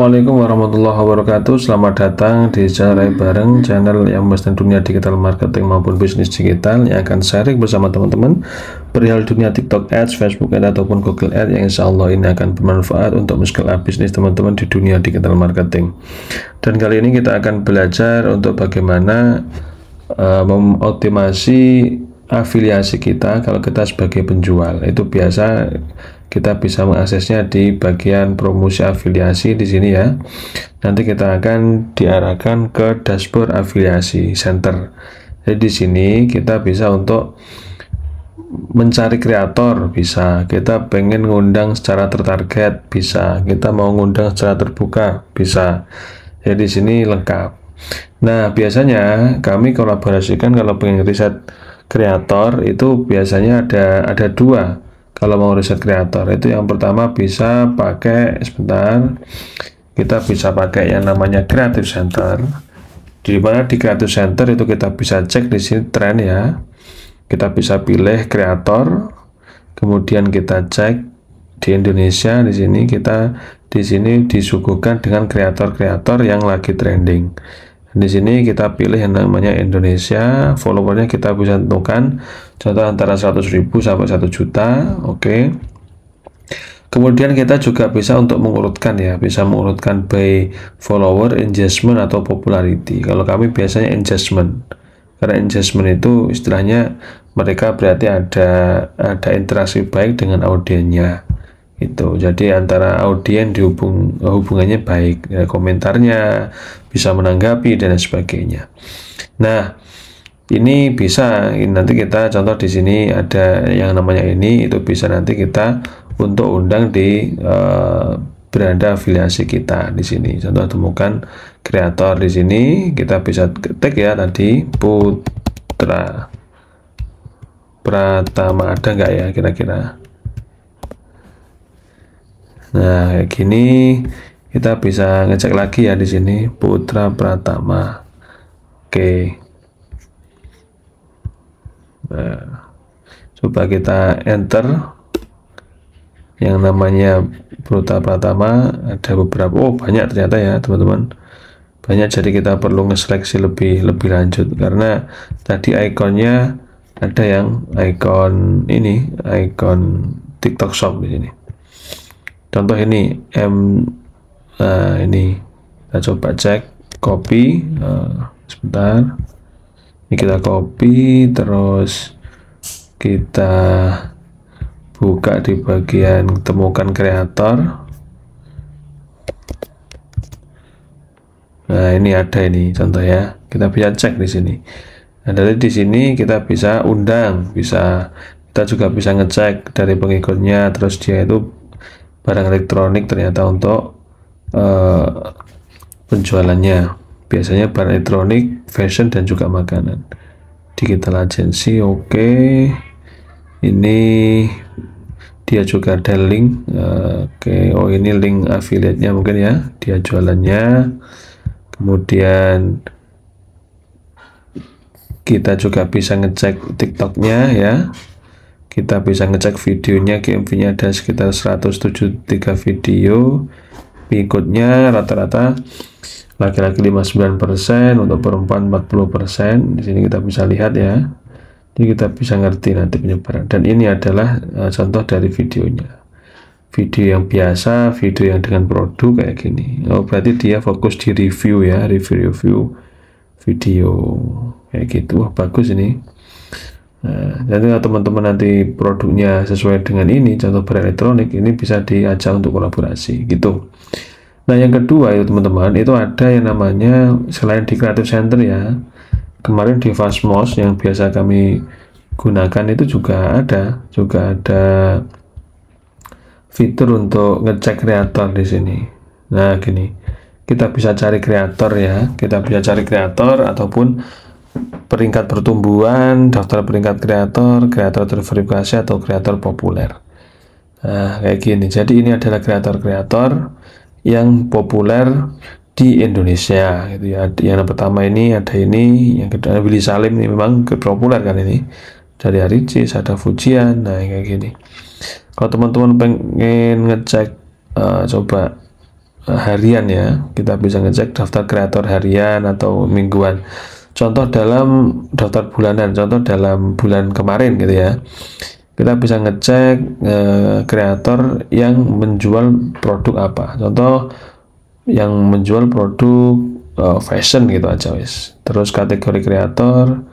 Assalamualaikum warahmatullahi wabarakatuh. Selamat datang di channel bareng, channel yang membahas dunia digital marketing maupun bisnis digital, yang akan sharing bersama teman-teman perihal dunia TikTok Ads, Facebook Ads ataupun Google Ads, yang insya Allah ini akan bermanfaat untuk men-scale up bisnis teman-teman di dunia digital marketing. Dan kali ini kita akan belajar untuk bagaimana mengoptimasi afiliasi kita kalau kita sebagai penjual. Itu biasa kita bisa mengaksesnya di bagian promosi afiliasi di sini ya. Nanti kita akan diarahkan ke dashboard afiliasi center. Jadi di sini kita bisa untuk mencari kreator, bisa kita pengen ngundang secara tertarget, bisa kita mau ngundang secara terbuka, bisa. Jadi di sini lengkap. Nah, biasanya kami kolaborasikan kalau pengen riset kreator itu biasanya ada dua. Kalau mau riset kreator itu yang pertama bisa pakai kita bisa pakai yang namanya Creative Center. Di mana di Creative Center itu kita bisa cek di sini tren ya. Kita bisa pilih kreator, kemudian kita cek di Indonesia. Di sini disuguhkan dengan kreator-kreator yang lagi trending. Di sini kita pilih yang namanya Indonesia, followernya kita bisa tentukan contoh antara 100.000 sampai 1 juta. Oke. Kemudian kita juga bisa untuk mengurutkan ya, bisa mengurutkan by follower, engagement atau popularity. Kalau kami biasanya engagement. Karena engagement itu istilahnya mereka berarti ada interaksi baik dengan audiennya. Itu jadi antara audien hubungannya baik ya, komentarnya bisa menanggapi dan sebagainya. Nah, ini bisa nanti kita contoh di sini ada yang namanya ini, itu bisa nanti kita untuk undang di beranda afiliasi kita di sini. Contoh temukan kreator di sini, kita bisa ketik ya tadi Putra Pratama, ada nggak ya kira-kira? Nah, kayak gini kita bisa ngecek lagi ya di sini Putra Pratama. Oke. Nah, coba kita enter yang namanya Putra Pratama, ada beberapa, oh banyak ternyata ya teman-teman, banyak. Jadi kita perlu ngeseleksi lebih lanjut karena tadi ikonnya ada yang ikon ini, ikon TikTok Shop di sini. Contoh ini ini kita coba cek copy, sebentar, ini kita copy terus kita buka di bagian temukan kreator. Nah, ini ada ini contoh ya, kita bisa cek di sini. Nah, dari di sini kita bisa undang, kita juga bisa ngecek dari pengikutnya, terus dia itu barang elektronik ternyata untuk penjualannya biasanya barang elektronik, fashion dan juga makanan. Digital agency, oke. Ini dia juga ada link, oke. Oh, ini link affiliate-nya mungkin ya, dia jualannya. Kemudian kita juga bisa ngecek TikTok-nya ya. Kita bisa ngecek videonya, GMV-nya ada sekitar 173 video. Pengikutnya rata-rata laki-laki 59%, untuk perempuan 40%. Di sini kita bisa lihat ya. Jadi kita bisa ngerti nanti penyebaran. Dan ini adalah contoh dari videonya. Video yang biasa, video yang dengan produk kayak gini. Oh, berarti dia fokus di review ya, review video kayak gitu. Wah, bagus ini. Nah, jadi teman-teman nanti produknya sesuai dengan ini, contoh barang elektronik, ini bisa diajak untuk kolaborasi gitu. Nah, yang kedua itu teman-teman, itu ada yang namanya selain di Creative Center ya, kemarin di Fastmost yang biasa kami gunakan itu juga ada fitur untuk ngecek kreator di sini. Nah, gini, kita bisa cari kreator ya, kita bisa cari kreator ataupun peringkat pertumbuhan, daftar peringkat kreator terverifikasi atau kreator populer. Nah, kayak gini. Jadi ini adalah kreator-kreator yang populer di Indonesia gitu ya. Yang pertama ini ada ini, yang kedua Willy Salim, ini memang populer kan ini. Dari Aricis, ada Fujian. Nah, kayak gini. Kalau teman-teman pengen ngecek coba harian ya, kita bisa ngecek daftar kreator harian atau mingguan. Contoh dalam daftar bulanan, contoh dalam bulan kemarin gitu ya, kita bisa ngecek kreator yang menjual produk apa. Contoh yang menjual produk fashion gitu aja wis. Terus kategori kreator.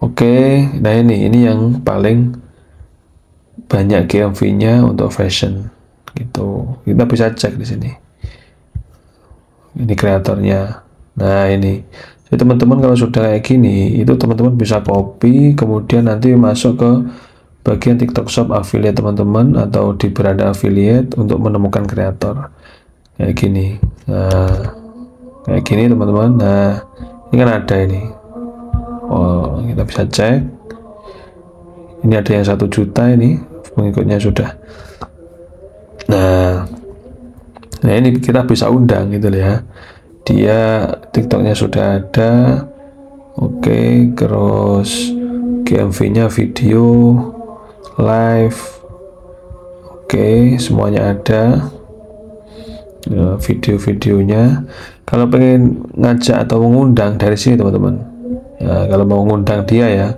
Oke, nah ini yang paling banyak GMV-nya untuk fashion gitu. Kita bisa cek di sini. Ini kreatornya. Nah ini, jadi teman-teman kalau sudah kayak gini, itu teman-teman bisa copy, kemudian nanti masuk ke bagian TikTok Shop affiliate teman-teman atau di beranda affiliate untuk menemukan kreator kayak gini. Nah, kayak gini teman-teman. Nah, ini kan ada ini. Oh, kita bisa cek. Ini ada yang 1 juta ini pengikutnya sudah. Nah ini kita bisa undang gitu ya, dia TikToknya sudah ada. Oke, terus GMV-nya video live, oke, semuanya ada. Video-videonya. Kalau pengen ngajak atau mengundang dari sini teman-teman ya, kalau mau ngundang dia ya,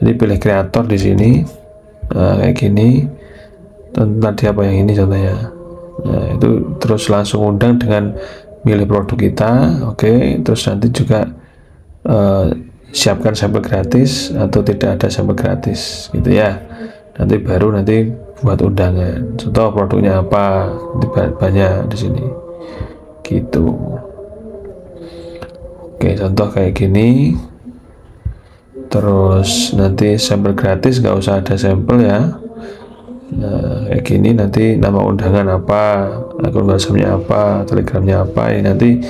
jadi pilih kreator di sini. Nah, kayak gini. Tadi apa yang ini contohnya. Nah, itu terus langsung undang dengan milih produk kita. Oke, terus nanti juga siapkan sampel gratis atau tidak ada sampel gratis gitu ya. Nanti baru nanti buat undangan. Contoh produknya apa, banyak di sini. Gitu. Oke, contoh kayak gini. Terus nanti sampel gratis, nggak usah ada sampel ya. Nah, kayak gini nanti nama undangan apa, akun WhatsApp-nya apa, Telegramnya apa, ini nanti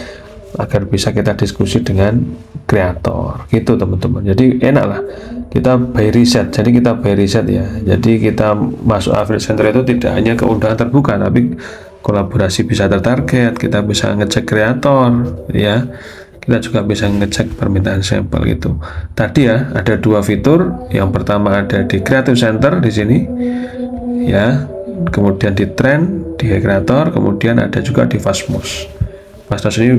agar bisa kita diskusi dengan kreator gitu teman-teman. Jadi enak lah, kita by riset. Jadi kita by riset ya, jadi kita masuk affiliate center itu tidak hanya ke undangan terbuka, tapi kolaborasi bisa tertarget, kita bisa ngecek kreator ya, kita juga bisa ngecek permintaan sampel gitu. Tadi ya ada 2 fitur. Yang pertama ada di Creative Center di sini ya, kemudian di trend di kreator, kemudian ada juga di Fastmost.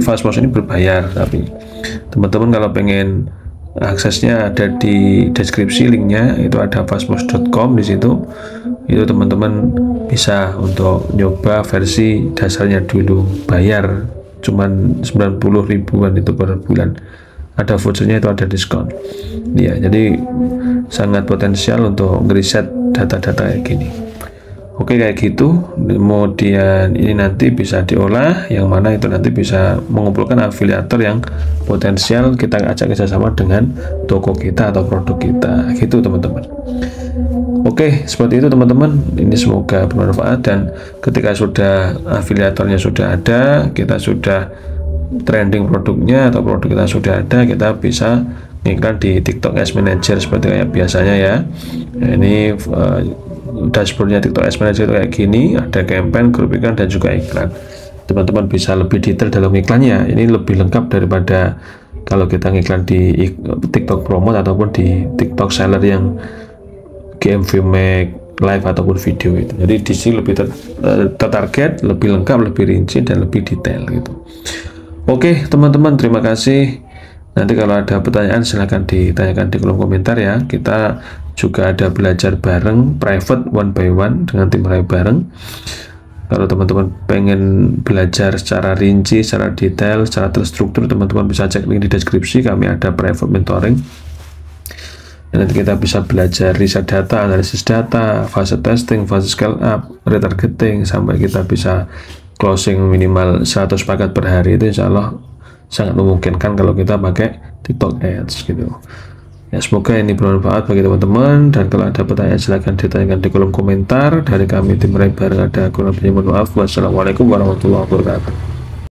Fastmost ini berbayar, tapi teman-teman kalau pengen aksesnya ada di deskripsi, linknya itu ada fastmost.com. Di situ itu teman-teman bisa untuk nyoba versi dasarnya dulu, bayar cuman 90 ribuan itu per bulan. Ada vouchernya, itu ada diskon ya, jadi sangat potensial untuk ngeriset data-data kayak gini. Oke, kayak gitu. Kemudian ini nanti bisa diolah, yang mana itu nanti bisa mengumpulkan afiliator yang potensial kita ajak kerjasama dengan toko kita atau produk kita gitu teman-teman. Oke, seperti itu teman-teman. Ini semoga bermanfaat, dan ketika sudah afiliatornya sudah ada, kita sudah trending produknya atau produk kita sudah ada, kita bisa ngiklan di TikTok Ads Manager seperti kayak biasanya ya. Nah, ini dashboardnya TikTok Ads Manager kayak gini, ada campaign, grup iklan, dan juga iklan. Teman-teman bisa lebih detail dalam iklannya. Ini lebih lengkap daripada kalau kita ngiklan di TikTok Promote ataupun di TikTok Seller yang GMV make live ataupun video itu. Jadi di sini lebih tertarget, lebih lengkap, lebih rinci, dan lebih detail gitu. Oke teman-teman, terima kasih. Nanti kalau ada pertanyaan silahkan ditanyakan di kolom komentar ya. Kita juga ada belajar bareng private one by one dengan tim Rai bareng. Kalau teman-teman pengen belajar secara rinci, secara detail, secara terstruktur, teman-teman bisa cek link di deskripsi. Kami ada private mentoring. Dan nanti kita bisa belajar riset data, analisis data, fase testing, fase scale up, retargeting, sampai kita bisa closing minimal 100 paket per hari. Itu insya Allah sangat memungkinkan kalau kita pakai TikTok Ads gitu ya. Semoga ini bermanfaat bagi teman-teman, dan kalau ada pertanyaan silahkan ditanyakan di kolom komentar. Dari kami tim Rai bareng ada kurang lebihnya mohon maaf. Wassalamualaikum warahmatullahi wabarakatuh.